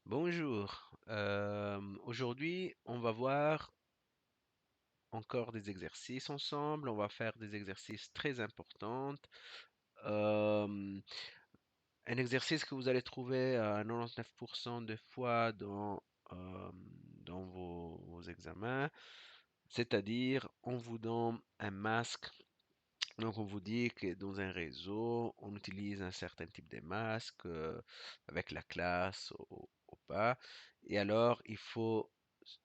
Bonjour. Aujourd'hui, on va voir encore des exercices ensemble. On va faire des exercices très importants. Euh, un exercice que vous allez trouver à 99% de fois dans vos examens, c'est-à-dire on vous donne un masque. Donc on vous dit que dans un réseau, on utilise un certain type de masque avec la classe ou pas. Et alors, il faut s-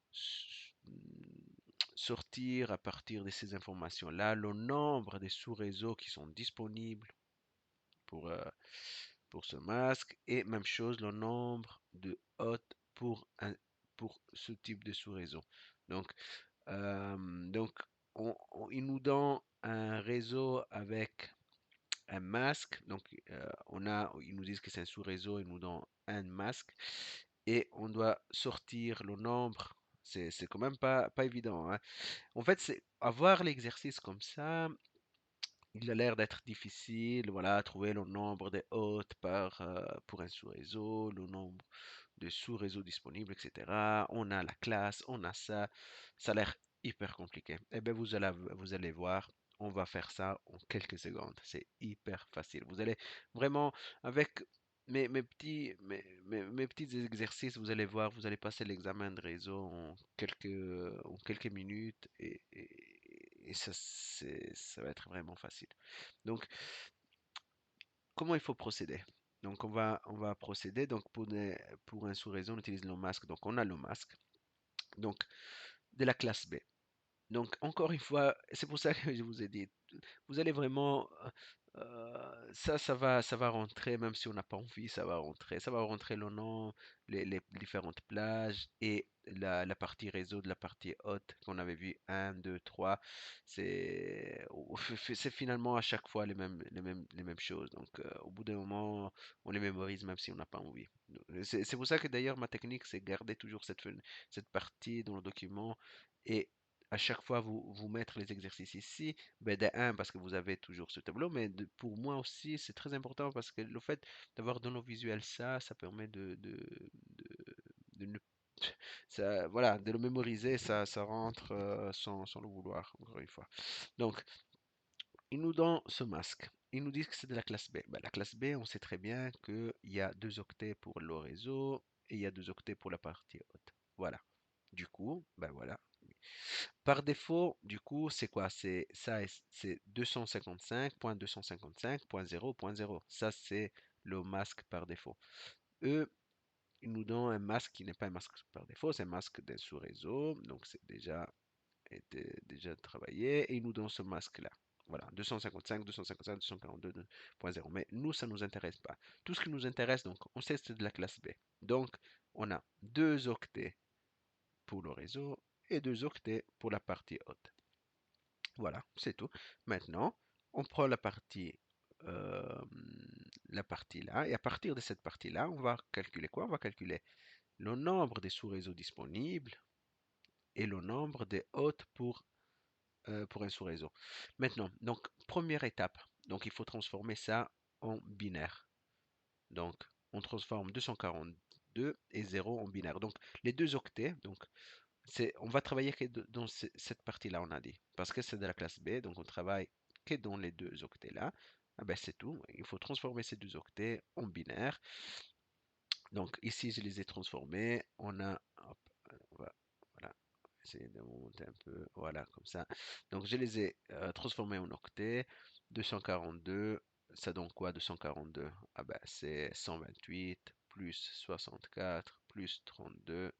sortir à partir de ces informations-là le nombre de sous-réseaux qui sont disponibles pour, euh, pour ce masque et même chose, le nombre de hôtes pour ce type de sous-réseau. Donc, euh, donc il nous donne un réseau avec un masque. Donc, ils nous disent que c'est un sous-réseau, ils nous donnent un masque et on doit sortir le nombre. C'est quand même pas évident, hein. En fait, c'est avoir l'exercice comme ça, il a l'air d'être difficile. Voilà, trouver le nombre de hôtes pour un sous-réseau, le nombre de sous-réseaux disponibles, etc. On a la classe, on a ça. Ça a l'air hyper compliqué. Eh bien, vous allez voir, on va faire ça en quelques secondes. C'est hyper facile. Vous allez vraiment, avec mes petits exercices, vous allez voir, vous allez passer l'examen de réseau en quelques minutes et ça va être vraiment facile. Donc, comment il faut procéder? Donc, on va procéder. Donc, pour un sous-réseau, on utilise le masque. Donc, on a le masque. Donc, de la classe B. Donc, encore une fois, c'est pour ça que je vous ai dit, vous allez vraiment, ça va rentrer, même si on n'a pas envie, ça va rentrer. Ça va rentrer le nom, les différentes plages et la partie réseau de la partie haute qu'on avait vu, un 2 trois. C'est finalement à chaque fois les mêmes choses. Donc, au bout d'un moment, on les mémorise même si on n'a pas envie. C'est pour ça que d'ailleurs, ma technique, c'est garder toujours cette partie dans le document et à chaque fois vous mettre les exercices ici. Ben, de un, parce que vous avez toujours ce tableau, mais pour moi aussi, c'est très important parce que le fait d'avoir dans nos visuels ça permet de ne voilà, de le mémoriser, ça rentre sans le vouloir, encore une fois. Donc, ils nous donnent ce masque. Ils nous disent que c'est de la classe B. Ben, la classe B, on sait très bien qu'il y a 2 octets pour le réseau et il y a 2 octets pour la partie haute. Voilà. Du coup, ben voilà. Par défaut, du coup, c'est quoi? C'est ça, c'est 255.255.0.0. Ça, c'est le masque par défaut. Eux, ils nous donnent un masque qui n'est pas un masque par défaut, c'est un masque d'un sous-réseau. Donc, c'est déjà travaillé. Et ils nous donnent ce masque-là. Voilà, 255, 255, 242.0. Mais nous, ça ne nous intéresse pas. Tout ce qui nous intéresse, donc, on sait que c'est de la classe B. Donc, on a 2 octets pour le réseau et 2 octets pour la partie haute. Voilà, c'est tout. Maintenant, on prend euh, la partie là, et à partir de cette partie-là, on va calculer quoi? On va calculer le nombre des sous-réseaux disponibles et le nombre des hôtes pour un sous-réseau. Maintenant, donc, première étape, donc il faut transformer ça en binaire. Donc, on transforme 242 et 0 en binaire. Donc, les deux octets, donc, on va travailler que dans cette partie-là, on a dit. Parce que c'est de la classe B, donc on travaille que dans les deux octets-là. Ah ben c'est tout. Il faut transformer ces deux octets en binaire. Donc ici, je les ai transformés. Hop, voilà, essayer de monter un peu. Voilà, comme ça. Donc je les ai transformés en octets. 242, ça donne quoi 242? Ah ben c'est 128 plus 64 plus 32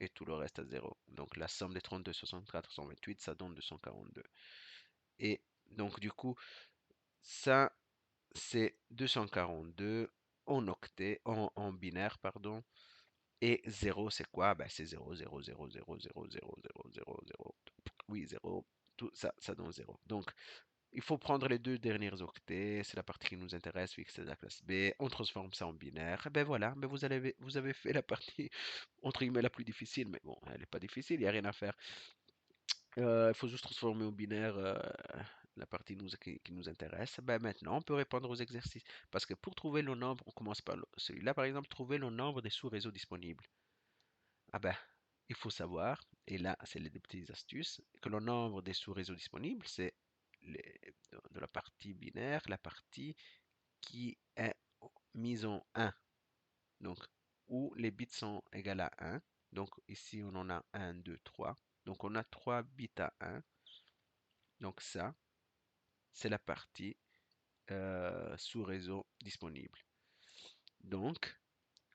et tout le reste à zéro. Donc la somme des 32, 64, 128, ça donne 242. Et donc du coup, ça, c'est 242 en octet, en binaire, pardon. Et zéro c'est quoi? Ben, c'est zéro zéro zéro zéro zéro zéro zéro zéro zéro. Oui, zéro. Tout ça, ça donne zéro. Donc, il faut prendre les deux derniers octets. C'est la partie qui nous intéresse, vu que c'est de la classe B. On transforme ça en binaire. Et ben voilà, ben vous avez fait la partie, entre guillemets, la plus difficile. Mais bon, elle n'est pas difficile, il n'y a rien à faire. Il faut juste transformer au binaire la partie qui nous intéresse, ben maintenant on peut répondre aux exercices. Parce que pour trouver le nombre, on commence par celui-là par exemple, trouver le nombre des sous-réseaux disponibles. Ah ben, il faut savoir, et là c'est les des petites astuces, que le nombre des sous-réseaux disponibles, c'est de la partie binaire, la partie qui est mise en 1. Donc, où les bits sont égaux à 1. Donc ici on en a 1, 2, 3. Donc on a 3 bits à 1. Donc ça, c'est la partie sous-réseau disponible. Donc,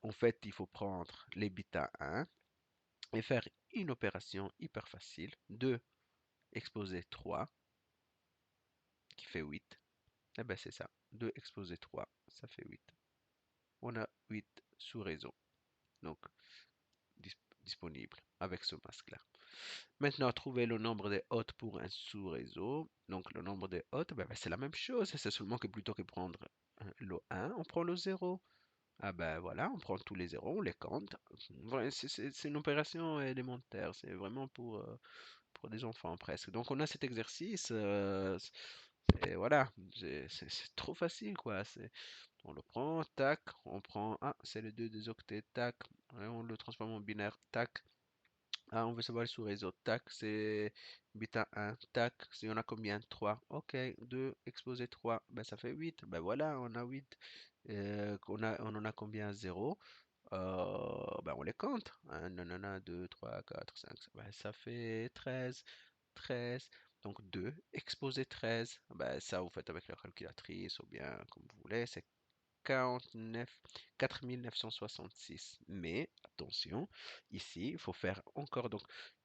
en fait, il faut prendre les bits à 1 et faire une opération hyper facile. 2 exposé 3 qui fait 8. Eh ben c'est ça. 2 exposé 3, ça fait 8. On a 8 sous-réseaux. Donc, disponibles avec ce masque-là. Maintenant, trouver le nombre des hôtes pour un sous-réseau. Donc, le nombre des hôtes, ben, c'est la même chose. C'est seulement que plutôt que prendre le 1, on prend le 0. Ah ben voilà, on prend tous les zéros, on les compte. C'est une opération élémentaire. C'est vraiment pour des enfants presque. Donc, on a cet exercice. Et voilà, c'est trop facile quoi. On le prend, tac, on prend, ah, c'est le 2 des octets, tac, ouais, on le transforme en binaire, tac. Ah, on veut savoir le sous-réseau. Tac, c'est bêta 1. Tac, si on a combien? 3. Ok, 2 exposé 3. Ben, ça fait 8. Ben voilà, on a 8. On en a combien? 0. Ben, on les compte. 1, nanana, 2, 3, 4, 5. Ben, ça fait 13. 13. Donc 2 exposé 13. Ben, ça, vous faites avec la calculatrice ou bien comme vous voulez. C'est 49, 4966. Mais attention, ici, il faut faire encore donc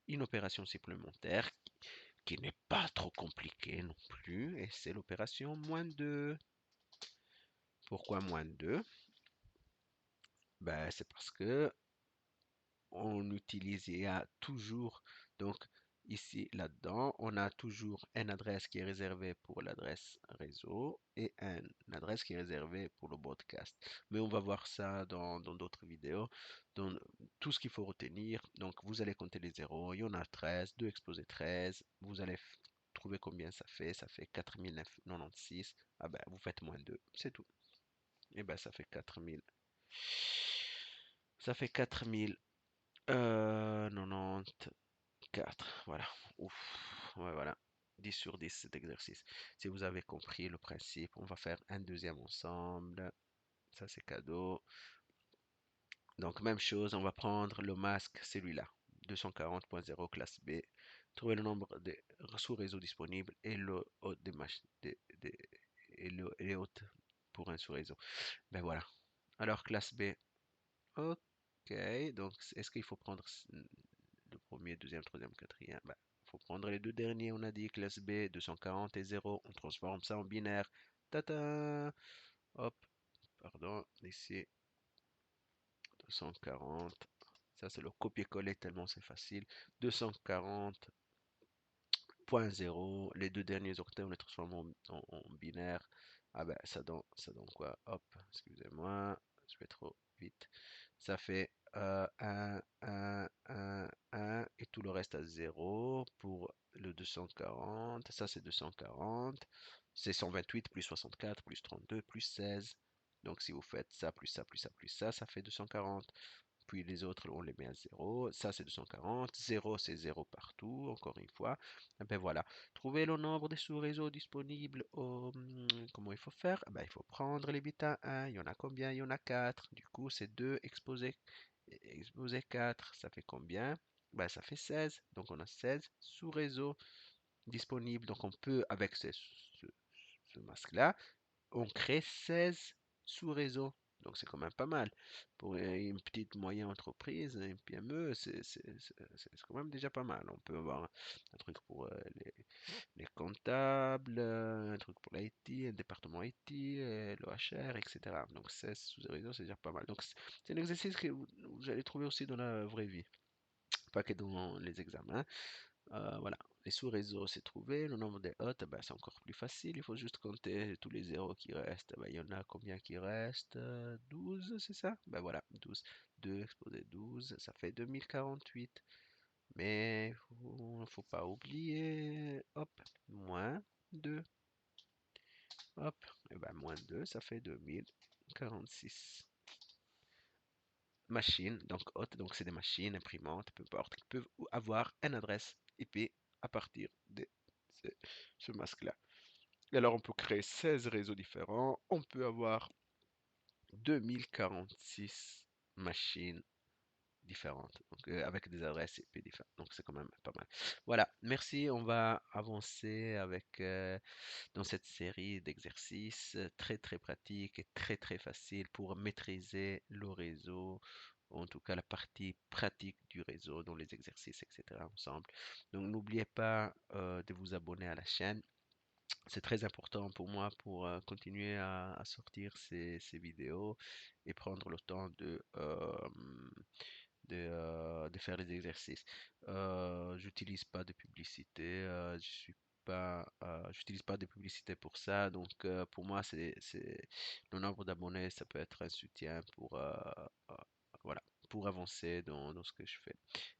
une opération supplémentaire qui n'est pas trop compliquée non plus, et c'est l'opération moins 2. Pourquoi moins 2? Ben, c'est parce que on utilise, il y a toujours, donc ici, là-dedans, on a toujours une adresse qui est réservée pour l'adresse réseau et une adresse qui est réservée pour le broadcast. Mais on va voir ça dans d'autres vidéos. Donc, tout ce qu'il faut retenir, donc vous allez compter les zéros, il y en a 13, 2 exposé 13, vous allez trouver combien ça fait 4096, ah ben vous faites moins 2, c'est tout. Et ben ça fait 4000 94, voilà. Ouf, ouais, voilà. 10 sur 10 cet exercice. Si vous avez compris le principe, on va faire un deuxième ensemble. Ça, c'est cadeau. Donc, même chose, on va prendre le masque, celui-là. 240.0 classe B. Trouver le nombre de sous-réseaux disponibles et le hôte des machines et les hôtes pour un sous-réseau. Ben voilà. Alors, classe B. Ok. Donc, est-ce qu'il faut prendre le premier, deuxième, troisième, quatrième? Ben, faut prendre les deux derniers. On a dit classe B, 240 et 0. On transforme ça en binaire. Tata! Hop, pardon. Ici, 240. Ça, c'est le copier-coller tellement c'est facile. 240.0. Les deux derniers octets, on les transforme en binaire. Ah ben, ça donne quoi? Hop, excusez-moi, je vais trop vite. Ça fait 1, 1, 1, 1 et tout le reste à 0 pour le 240. Ça, c'est 240. C'est 128 plus 64 plus 32 plus 16. Donc, si vous faites ça, plus ça, plus ça, plus ça fait 240. Puis les autres, on les met à 0. Ça, c'est 240. 0, c'est 0 partout, encore une fois. Et ben voilà. Trouver le nombre des sous-réseaux disponibles. Comment il faut faire? Ben, il faut prendre les bits à 1. Il y en a combien? Il y en a 4. Du coup, c'est 2 exposé 4. Ça fait combien? Ben, ça fait 16. Donc, on a 16 sous-réseaux disponibles. Donc, on peut, avec ce masque-là, on crée 16 sous-réseaux. Donc c'est quand même pas mal. Pour une petite moyenne entreprise, une PME, c'est quand même déjà pas mal. On peut avoir un truc pour les comptables, un truc pour l'IT, un département IT, le HR, etc. Donc 16 sous-réseaux, c'est déjà pas mal. Donc c'est un exercice que vous allez trouver aussi dans la vraie vie, pas que dans les examens. Voilà, les sous-réseaux, c'est trouvé. Le nombre des hôtes, ben, c'est encore plus facile. Il faut juste compter tous les zéros qui restent. Ben, il y en a combien qui restent? 12, c'est ça? Ben voilà, 12. 2 exposé 12, ça fait 2048. Mais faut pas oublier, hop, moins. 2. Hop, et ben moins 2, ça fait 2046 machines, donc hôtes, donc c'est des machines, imprimantes, peu importe, qui peuvent avoir une adresse IP à partir de ce, ce masque-là. Et alors on peut créer 16 réseaux différents, on peut avoir 2046 machines différentes, donc avec des adresses IP différentes. Donc c'est quand même pas mal. Voilà, merci. On va avancer avec dans cette série d'exercices très très pratiques et très très faciles pour maîtriser le réseau, en tout cas la partie pratique du réseau dans les exercices, etc. ensemble. Donc n'oubliez pas de vous abonner à la chaîne. C'est très important pour moi pour continuer à sortir ces vidéos et prendre le temps de faire les exercices. J'utilise pas de publicité, j'utilise pas de publicité pour ça, donc pour moi le nombre d'abonnés, ça peut être un soutien voilà, pour avancer dans ce que je fais.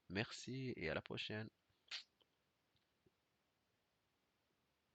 Merci et à la prochaine.